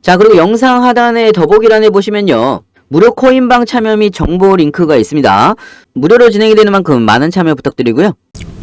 자, 그리고 영상 하단에 더보기란에 보시면요, 무료 코인방 참여 및 정보 링크가 있습니다. 무료로 진행이 되는 만큼 많은 참여 부탁드리고요.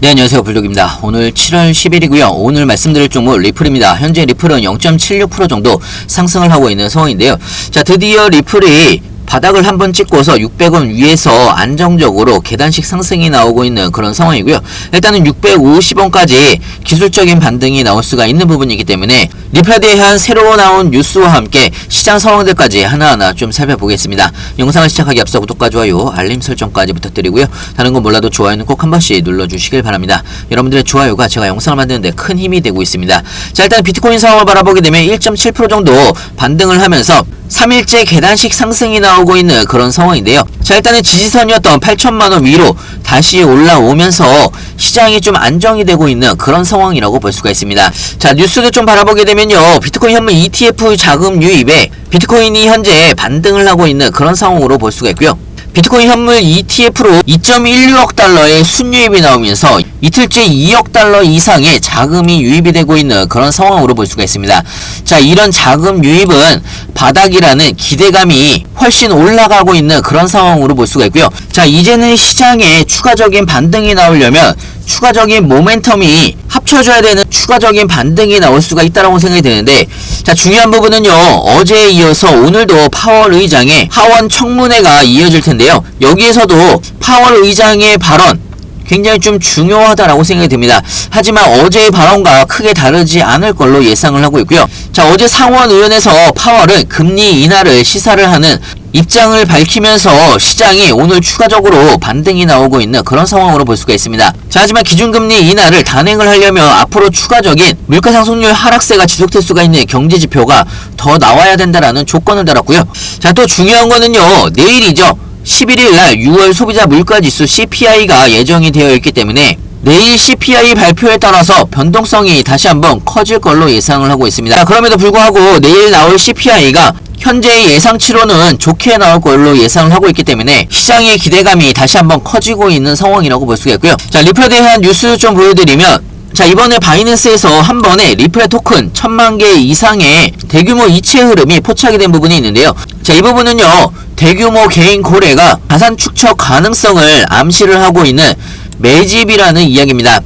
네, 안녕하세요. 불독입니다. 오늘 7월 10일이고요. 오늘 말씀드릴 종목 리플입니다. 현재 리플은 0.76% 정도 상승을 하고 있는 상황인데요. 자, 드디어 리플이 바닥을 한번 찍고서 600원 위에서 안정적으로 계단식 상승이 나오고 있는 그런 상황이고요. 일단은 650원까지 기술적인 반등이 나올 수가 있는 부분이기 때문에 리플에 대한 새로 나온 뉴스와 함께 시장 상황들까지 하나하나 좀 살펴보겠습니다. 영상을 시작하기 앞서 구독과 좋아요, 알림 설정까지 부탁드리고요. 다른 건 몰라도 좋아요는 꼭 한 번씩 눌러주시길 바랍니다. 여러분들의 좋아요가 제가 영상을 만드는데 큰 힘이 되고 있습니다. 자, 일단 비트코인 상황을 바라보게 되면 1.7% 정도 반등을 하면서 3일째 계단식 상승이 나오고 있는 그런 상황인데요. 자, 일단은 지지선이었던 8천만원 위로 다시 올라오면서 시장이 좀 안정이 되고 있는 그런 상황이라고 볼 수가 있습니다. 자, 뉴스를 좀 바라보게 되면요, 비트코인 현물 ETF 자금 유입에 비트코인이 현재 반등을 하고 있는 그런 상황으로 볼 수가 있고요. 비트코인 현물 ETF로 2.16억 달러의 순유입이 나오면서 이틀째 2억 달러 이상의 자금이 유입이 되고 있는 그런 상황으로 볼 수가 있습니다. 자, 이런 자금 유입은 바닥이라는 기대감이 훨씬 올라가고 있는 그런 상황으로 볼 수가 있고요. 자, 이제는 시장에 추가적인 반등이 나오려면 추가적인 모멘텀이 합쳐져야 되는 추가적인 반등이 나올 수가 있다라고 생각이 되는데, 자, 중요한 부분은요, 어제에 이어서 오늘도 파월 의장의 하원 청문회가 이어질 텐데요. 여기에서도 파월 의장의 발언 굉장히 좀 중요하다라고 생각이 듭니다. 하지만 어제의 발언과 크게 다르지 않을 걸로 예상을 하고 있고요. 자, 어제 상원의원에서 파월은 금리 인하를 시사를 하는 입장을 밝히면서 시장이 오늘 추가적으로 반등이 나오고 있는 그런 상황으로 볼 수가 있습니다. 자, 하지만 기준금리 인하를 단행을 하려면 앞으로 추가적인 물가상승률 하락세가 지속될 수가 있는 경제지표가 더 나와야 된다라는 조건을 달았고요. 자, 또 중요한 거는요, 내일이죠. 11일날 6월 소비자 물가지수 CPI가 예정이 되어 있기 때문에 내일 CPI 발표에 따라서 변동성이 다시 한번 커질 걸로 예상을 하고 있습니다. 자, 그럼에도 불구하고 내일 나올 CPI가 현재의 예상치로는 좋게 나올 걸로 예상을 하고 있기 때문에 시장의 기대감이 다시 한번 커지고 있는 상황이라고 볼 수가 있고요. 자, 리플에 대한 뉴스 좀 보여드리면, 자, 이번에 바이낸스에서 한 번에 리플의 토큰 1000만 개 이상의 대규모 이체 흐름이 포착이 된 부분이 있는데요. 자, 이 부분은요, 대규모 개인 거래가 자산 축적 가능성을 암시를 하고 있는 매집이라는 이야기입니다.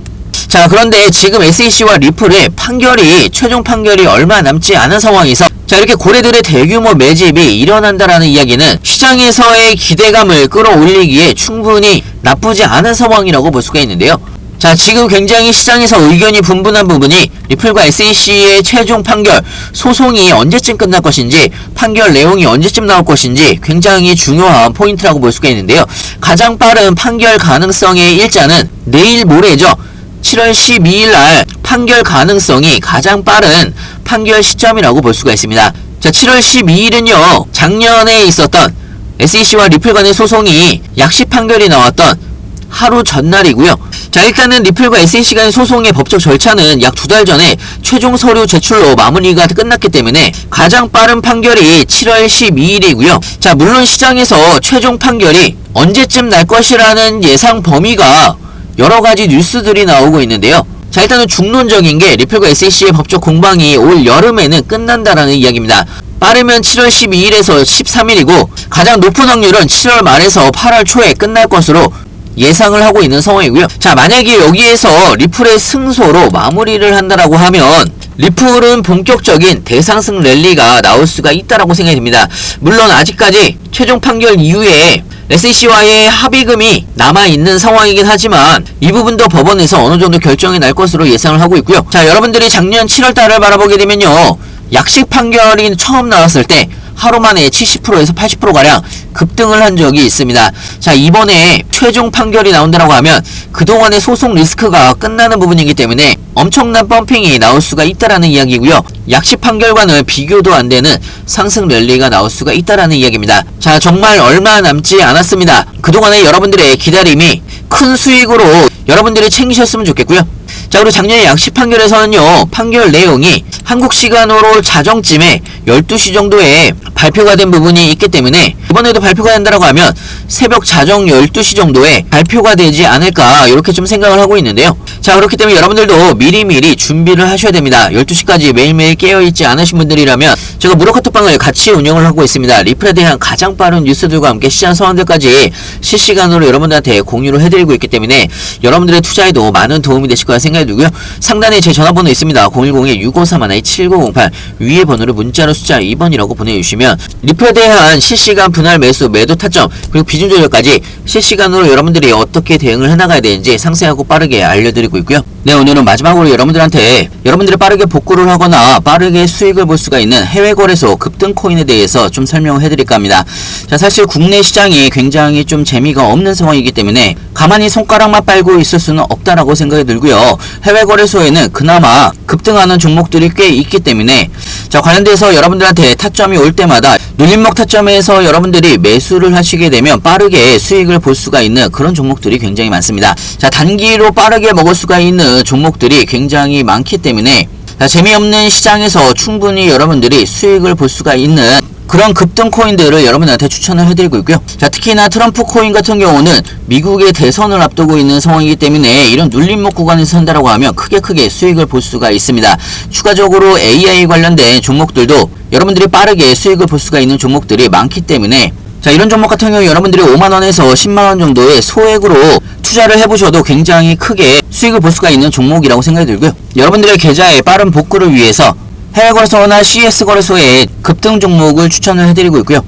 자, 그런데 지금 SEC와 리플의 판결이 최종 판결이 얼마 남지 않은 상황에서 자, 이렇게 고래들의 대규모 매집이 일어난다라는 이야기는 시장에서의 기대감을 끌어올리기에 충분히 나쁘지 않은 상황이라고 볼 수가 있는데요. 자, 지금 굉장히 시장에서 의견이 분분한 부분이 리플과 SEC의 최종 판결, 소송이 언제쯤 끝날 것인지, 판결 내용이 언제쯤 나올 것인지 굉장히 중요한 포인트라고 볼 수가 있는데요. 가장 빠른 판결 가능성의 일자는 내일 모레죠. 7월 12일 날 판결 가능성이 가장 빠른 판결 시점이라고 볼 수가 있습니다. 자, 7월 12일은요, 작년에 있었던 SEC와 리플 간의 소송이 약식 판결이 나왔던 하루 전날이고요. 자, 일단은 리플과 SEC 간의 소송의 법적 절차는 약 2달 전에 최종 서류 제출로 마무리가 끝났기 때문에 가장 빠른 판결이 7월 12일이고요. 자, 물론 시장에서 최종 판결이 언제쯤 날 것이라는 예상 범위가 여러가지 뉴스들이 나오고 있는데요. 자, 일단은 중론적인 게 리플과 SEC의 법적 공방이 올 여름에는 끝난다라는 이야기입니다. 빠르면 7월 12일에서 13일이고 가장 높은 확률은 7월 말에서 8월 초에 끝날 것으로 예상을 하고 있는 상황이고요. 자, 만약에 여기에서 리플의 승소로 마무리를 한다라고 하면 리플은 본격적인 대상승 랠리가 나올 수가 있다라고 생각이 듭니다. 물론 아직까지 최종 판결 이후에 SEC와의 합의금이 남아있는 상황이긴 하지만 이 부분도 법원에서 어느 정도 결정이 날 것으로 예상을 하고 있고요. 자, 여러분들이 작년 7월달을 바라보게 되면요, 약식 판결이 처음 나왔을 때 하루 만에 70%에서 80%가량 급등을 한 적이 있습니다. 자, 이번에 최종 판결이 나온다고 하면 그동안의 소송 리스크가 끝나는 부분이기 때문에 엄청난 펌핑이 나올 수가 있다라는 이야기고요. 약식 판결과는 비교도 안 되는 상승 랠리가 나올 수가 있다라는 이야기입니다. 자, 정말 얼마 남지 않았습니다. 그동안의 여러분들의 기다림이 큰 수익으로 여러분들이 챙기셨으면 좋겠고요. 자, 그리고 작년에 양식 판결에서는요, 판결 내용이 한국 시간으로 자정쯤에 12시 정도에 발표가 된 부분이 있기 때문에 이번에도 발표가 된다라고 하면 새벽 자정 12시 정도에 발표가 되지 않을까 이렇게 좀 생각을 하고 있는데요. 자, 그렇기 때문에 여러분들도 미리미리 준비를 하셔야 됩니다. 12시까지 매일매일 깨어있지 않으신 분들이라면 제가 무료 카톡방을 같이 운영을 하고 있습니다. 리플에 대한 가장 빠른 뉴스들과 함께 시장 상황들까지 실시간으로 여러분들한테 공유를 해드리고 있기 때문에 여러분들의 투자에도 많은 도움이 되실 거라 생각이 들고요. 상단에 제 전화번호 있습니다. 010-6531-7908 위에 번호를 문자로 숫자 2번이라고 보내주시면 리플에 대한 실시간 분할 매수, 매도 타점 그리고 비중 조절까지 실시간으로 여러분들이 어떻게 대응을 해나가야 되는지 상세하고 빠르게 알려드리고 있고요. 네, 오늘은 마지막으로 여러분들한테 여러분들이 빠르게 복구를 하거나 빠르게 수익을 볼 수가 있는 해외 거래소 급등 코인에 대해서 좀 설명을 해드릴까 합니다. 자, 사실 국내 시장이 굉장히 좀 재미가 없는 상황이기 때문에 가만히 손가락만 빨고 있을 수는 없다라고 생각이 들고요. 해외 거래소에는 그나마 급등하는 종목들이 꽤 있기 때문에 자, 관련돼서 여러분들한테 타점이 올 때마다 눌림목 타점에서 여러분들이 매수를 하시게 되면 빠르게 수익을 볼 수가 있는 그런 종목들이 굉장히 많습니다. 자, 단기로 빠르게 먹을 수가 있는 종목들이 굉장히 많기 때문에 자, 재미없는 시장에서 충분히 여러분들이 수익을 볼 수가 있는 그런 급등 코인들을 여러분들한테 추천을 해드리고 있고요. 자, 특히나 트럼프 코인 같은 경우는 미국의 대선을 앞두고 있는 상황이기 때문에 이런 눌림목 구간에서 산다라고 하면 크게 수익을 볼 수가 있습니다. 추가적으로 AI 관련된 종목들도 여러분들이 빠르게 수익을 볼 수가 있는 종목들이 많기 때문에 자, 이런 종목 같은 경우 여러분들이 5만원에서 10만원 정도의 소액으로 투자를 해보셔도 굉장히 크게 수익을 볼 수가 있는 종목이라고 생각이 들고요. 여러분들의 계좌의 빠른 복구를 위해서 해외거래소나 CS거래소의 급등 종목을 추천을 해드리고 있고요.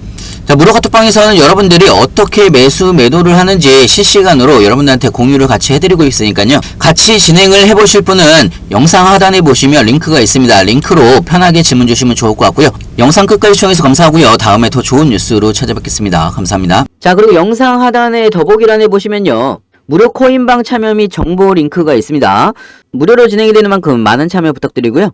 자, 무료 카톡방에서는 여러분들이 어떻게 매수 매도를 하는지 실시간으로 여러분들한테 공유를 같이 해드리고 있으니까요. 같이 진행을 해보실 분은 영상 하단에 보시면 링크가 있습니다. 링크로 편하게 질문 주시면 좋을 것 같고요. 영상 끝까지 시청해서 감사하고요. 다음에 더 좋은 뉴스로 찾아뵙겠습니다. 감사합니다. 자, 그리고 영상 하단에 더보기란에 보시면요, 무료 코인방 참여 및 정보 링크가 있습니다. 무료로 진행이 되는 만큼 많은 참여 부탁드리고요.